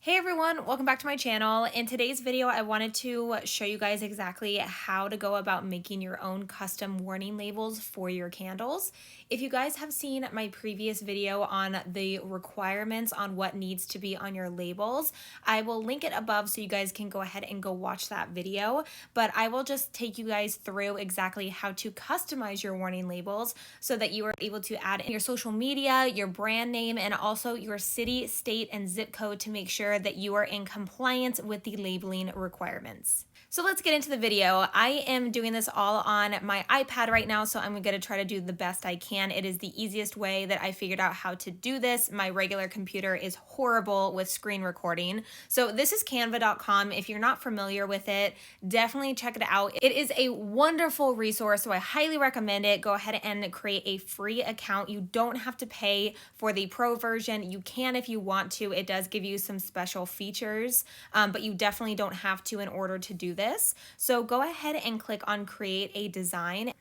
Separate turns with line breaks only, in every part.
Hey everyone, welcome back to my channel. In today's video, I wanted to show you guys exactly how to go about making your own custom warning labels for your candles. If you guys have seen my previous video on the requirements on what needs to be on your labels, I will link it above so you guys can go ahead and go watch that video. But I will just take you guys through exactly how to customize your warning labels so that you are able to add in your social media, your brand name, and also your city, state, and zip code to make sure that you are in compliance with the labeling requirements. So let's get into the video. I am doing this all on my iPad right now, so I'm gonna try to do the best I can. It is the easiest way that I figured out how to do this. My regular computer is horrible with screen recording. So this is canva.com. If you're not familiar with it, definitely check it out. It is a wonderful resource, so I highly recommend it. Go ahead and create a free account. You don't have to pay for the pro version. You can if you want to. It does give you some special features, but you definitely don't have to in order to do this. So go ahead and click on create a design,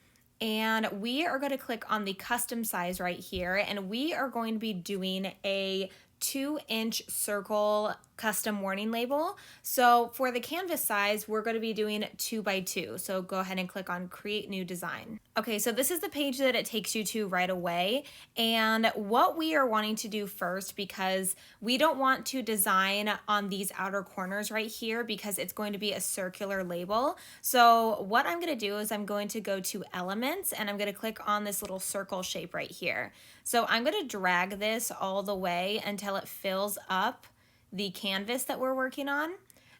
and we are going to click on the custom size right here, and we are going to be doing a 2-inch circle custom warning label. So for the canvas size, we're going to be doing 2x2. So go ahead and click on create new design. Okay, so this is the page that it takes you to right away. And what we are wanting to do first, because we don't want to design on these outer corners right here because it's going to be a circular label. So what I'm going to do is I'm going to go to elements and I'm going to click on this little circle shape right here. So I'm going to drag this all the way until it fills up the canvas that we're working on.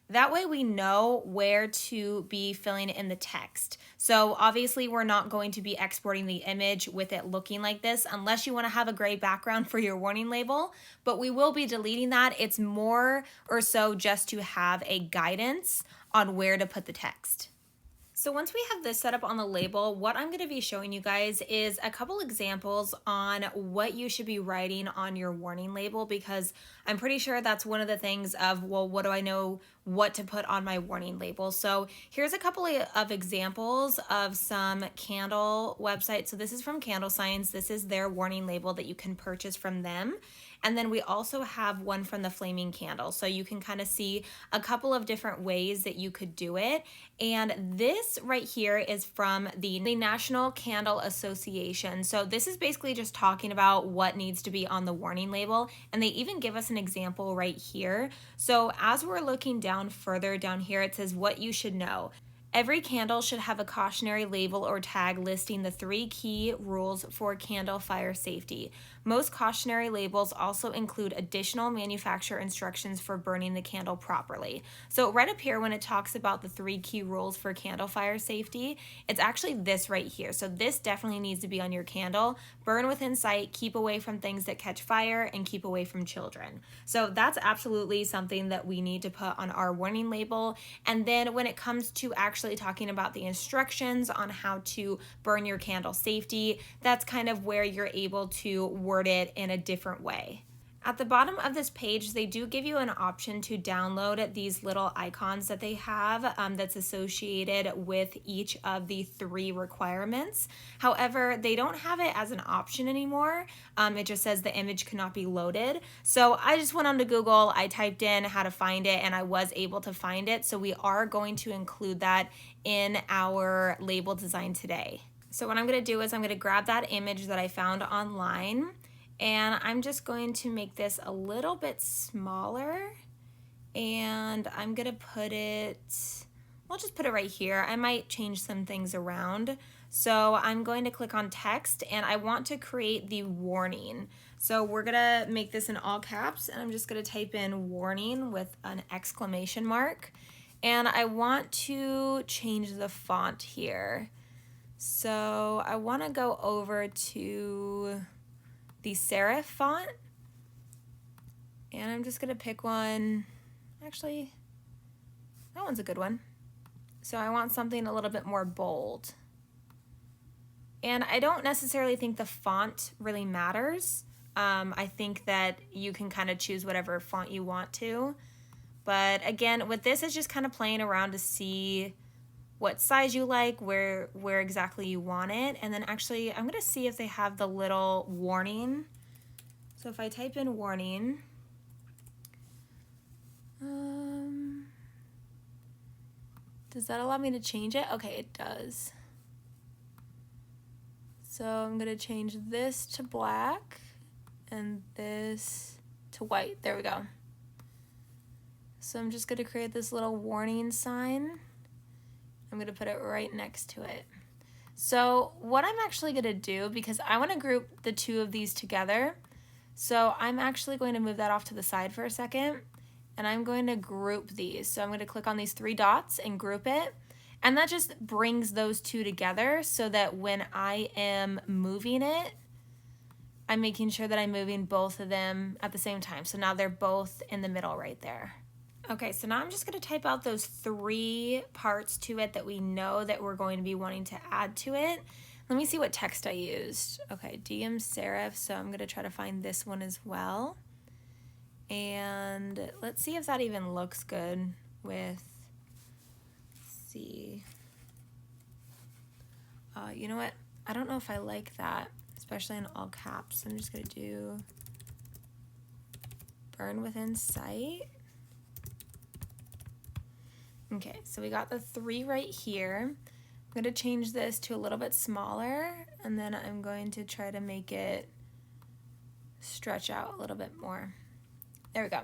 That way we know where to be filling in the text. So obviously we're not going to be exporting the image with it looking like this unless you want to have a gray background for your warning label, but we will be deleting that. It's more or so just to have a guidance on where to put the text. So once we have this set up on the label, what I'm going to be showing you guys is a couple examples on what you should be writing on your warning label, because I'm pretty sure that's one of the things of, well, what do I know what to put on my warning label? So here's a couple of examples of some candle websites. So this is from Candle Science. This is their warning label that you can purchase from them. And then we also have one from the Flaming Candle. So you can kind of see a couple of different ways that you could do it. And this right here is from the National Candle Association. So this is basically just talking about what needs to be on the warning label. And they even give us an example right here. So as we're looking down further down here, it says what you should know. Every candle should have a cautionary label or tag listing the 3 key rules for candle fire safety. Most cautionary labels also include additional manufacturer instructions for burning the candle properly. So right up here, when it talks about the 3 key rules for candle fire safety, it's actually this right here. So this definitely needs to be on your candle. Burn within sight, keep away from things that catch fire, and keep away from children. So that's absolutely something that we need to put on our warning label. And then when it comes to actually talking about the instructions on how to burn your candle safety, that's kind of where you're able to word it in a different way. At the bottom of this page, they do give you an option to download these little icons that they have that's associated with each of the 3 requirements. However, they don't have it as an option anymore. It just says the image cannot be loaded. So I just went onto Google, I typed in how to find it, and I was able to find it. So we are going to include that in our label design today. So what I'm going to do is I'm going to grab that image that I found online, and I'm just going to make this a little bit smaller, and I'm going to put it, I'll just put it right here. I might change some things around. So I'm going to click on text, and I want to create the warning. So we're going to make this in all caps, and I'm just going to type in warning with an exclamation mark. And I want to change the font here. So I want to go over to the serif font, and I'm just gonna pick one. Actually, that one's a good one. So I want something a little bit more bold. And I don't necessarily think the font really matters. I think that you can kind of choose whatever font you want to. But again, with this, it's just kind of playing around to see what size you like, where exactly you want it. And then actually, I'm gonna see if they have the little warning. So if I type in warning, Does that allow me to change it? Okay, it does. So I'm gonna change this to black and this to white. There we go. So I'm just gonna create this little warning sign. I'm gonna put it right next to it. So what I'm actually gonna do, because I wanna group the two of these together, so I'm actually going to move that off to the side for a second, and I'm going to group these. So I'm gonna click on these three dots and group it. And that just brings those two together so that when I am moving it, I'm making sure that I'm moving both of them at the same time. So now they're both in the middle right there. Okay, so now I'm just gonna type out those three parts to it that we know that we're going to be wanting to add to it. Let me see what text I used. Okay, DM serif, so I'm gonna try to find this one as well. And let's see if that even looks good with, see. You know what? I don't know if I like that, especially in all caps. I'm just gonna do burn within sight. Okay, so we got the three right here. I'm gonna change this to a little bit smaller, and then I'm going to try to make it stretch out a little bit more. There we go.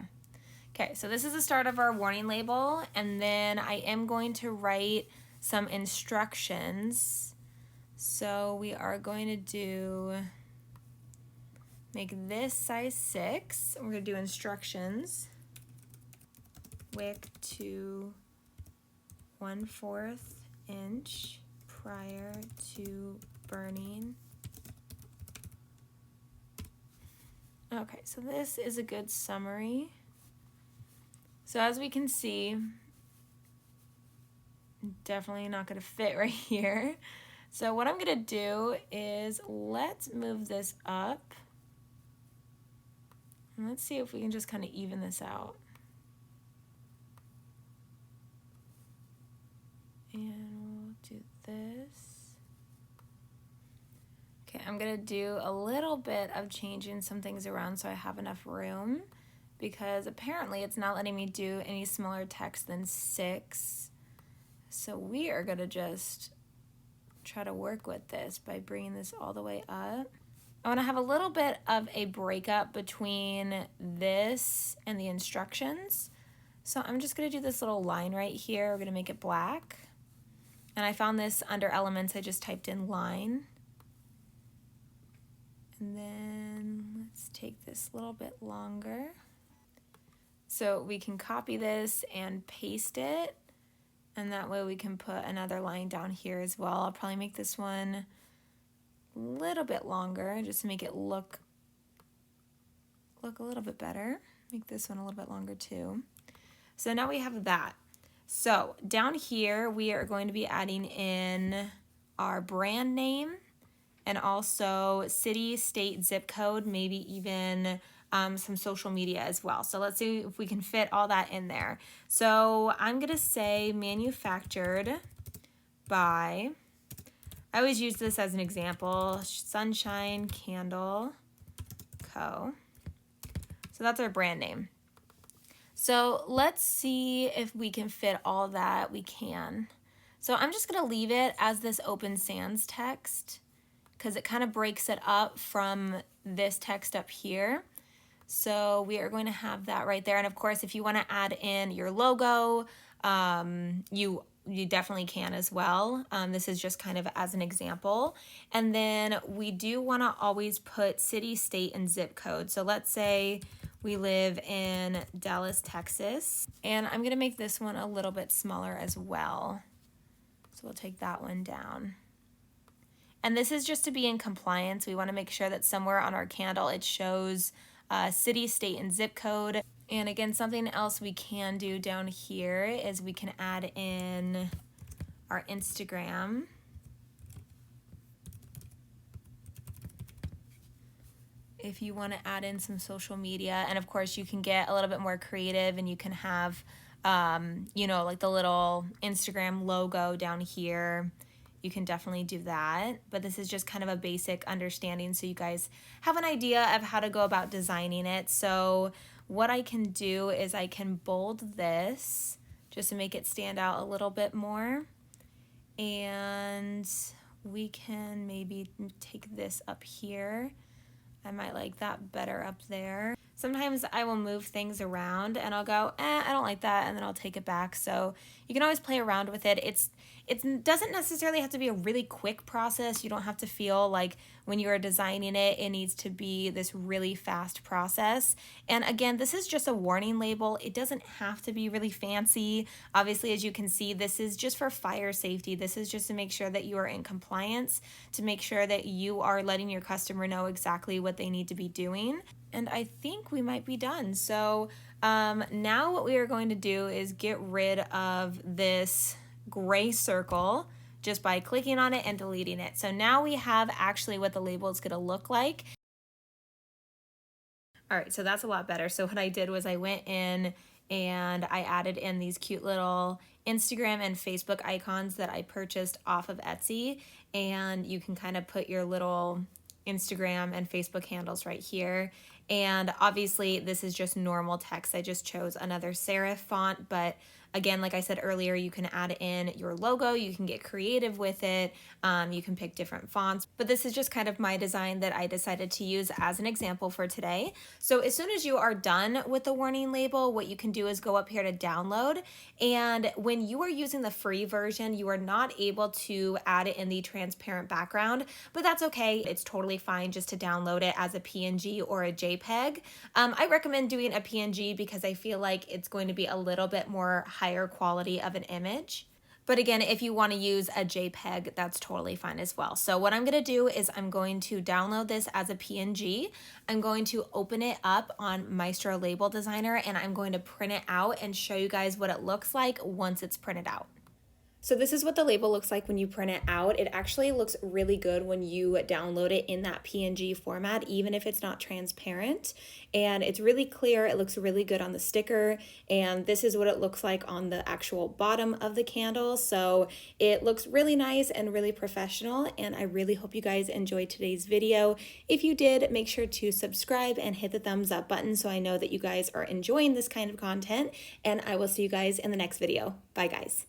Okay, so this is the start of our warning label, and then I am going to write some instructions. So we are going to do, make this size 6. We're gonna do instructions. Wick to 1/4 inch prior to burning. Okay, so this is a good summary. So as we can see, definitely not gonna fit right here. So what I'm gonna do is let's move this up. And let's see if we can just kind of even this out. And we'll do this. Okay, I'm gonna do a little bit of changing some things around so I have enough room, because apparently it's not letting me do any smaller text than 6. So we are gonna just try to work with this by bringing this all the way up. I want to have a little bit of a breakup between this and the instructions. So I'm just going to do this little line right here. We're going to make it black. And I found this under elements. I just typed in line. And then let's take this a little bit longer. So we can copy this and paste it. And that way we can put another line down here as well. I'll probably make this one a little bit longer just to make it look a little bit better. Make this one a little bit longer too. So now we have that. So down here we are going to be adding in our brand name and also city, state, zip code, maybe even some social media as well. So let's see if we can fit all that in there. So I'm gonna say manufactured by, I always use this as an example, Sunshine Candle Co. So that's our brand name. So let's see if we can fit all that we can. So I'm just gonna leave it as this open sans text because it kind of breaks it up from this text up here. So we are going to have that right there. And of course, if you want to add in your logo, you definitely can as well. This is just kind of as an example. And then we do want to always put city, state, and zip code. So let's say we live in Dallas, Texas. And I'm going to make this one a little bit smaller as well. So we'll take that one down. And this is just to be in compliance. We want to make sure that somewhere on our candle it shows city, state, and zip code. And again, something else we can do down here is we can add in our Instagram. If you want to add in some social media, and of course you can get a little bit more creative and you can have, you know, like the little Instagram logo down here. You can definitely do that, but this is just kind of a basic understanding so you guys have an idea of how to go about designing it. So what I can do is I can bold this just to make it stand out a little bit more. And we can maybe take this up here. I might like that better up there. Sometimes I will move things around and I'll go, I don't like that, and then I'll take it back. So you can always play around with it. It doesn't necessarily have to be a really quick process. You don't have to feel like when you are designing it, it needs to be this really fast process. And again, this is just a warning label. It doesn't have to be really fancy. Obviously, as you can see, this is just for fire safety. This is just to make sure that you are in compliance, to make sure that you are letting your customer know exactly what they need to be doing. And I think we might be done. So now what we are going to do is get rid of this gray circle just by clicking on it and deleting it. So now we have actually what the label is going to look like. All right, so that's a lot better. So what I did was I went in and I added in these cute little Instagram and Facebook icons that I purchased off of Etsy, and you can kind of put your little Instagram and Facebook handles right here. And obviously this is just normal text. I just chose another serif font, but again, like I said earlier, you can add in your logo, you can get creative with it, you can pick different fonts, but this is just kind of my design that I decided to use as an example for today. So as soon as you are done with the warning label, what you can do is go up here to download, and when you are using the free version, you are not able to add it in the transparent background, but that's okay. It's totally fine just to download it as a PNG or a JPEG. I recommend doing a PNG because I feel like it's going to be a little bit more higher quality of an image. But again, if you want to use a JPEG, that's totally fine as well. So what I'm going to do is I'm going to download this as a PNG. I'm going to open it up on Maestro Label Designer, and I'm going to print it out and show you guys what it looks like once it's printed out. So this is what the label looks like when you print it out. It actually looks really good when you download it in that PNG format, even if it's not transparent. And it's really clear. It looks really good on the sticker. And this is what it looks like on the actual bottom of the candle. So it looks really nice and really professional. And I really hope you guys enjoyed today's video. If you did, make sure to subscribe and hit the thumbs up button so I know that you guys are enjoying this kind of content. And I will see you guys in the next video. Bye, guys.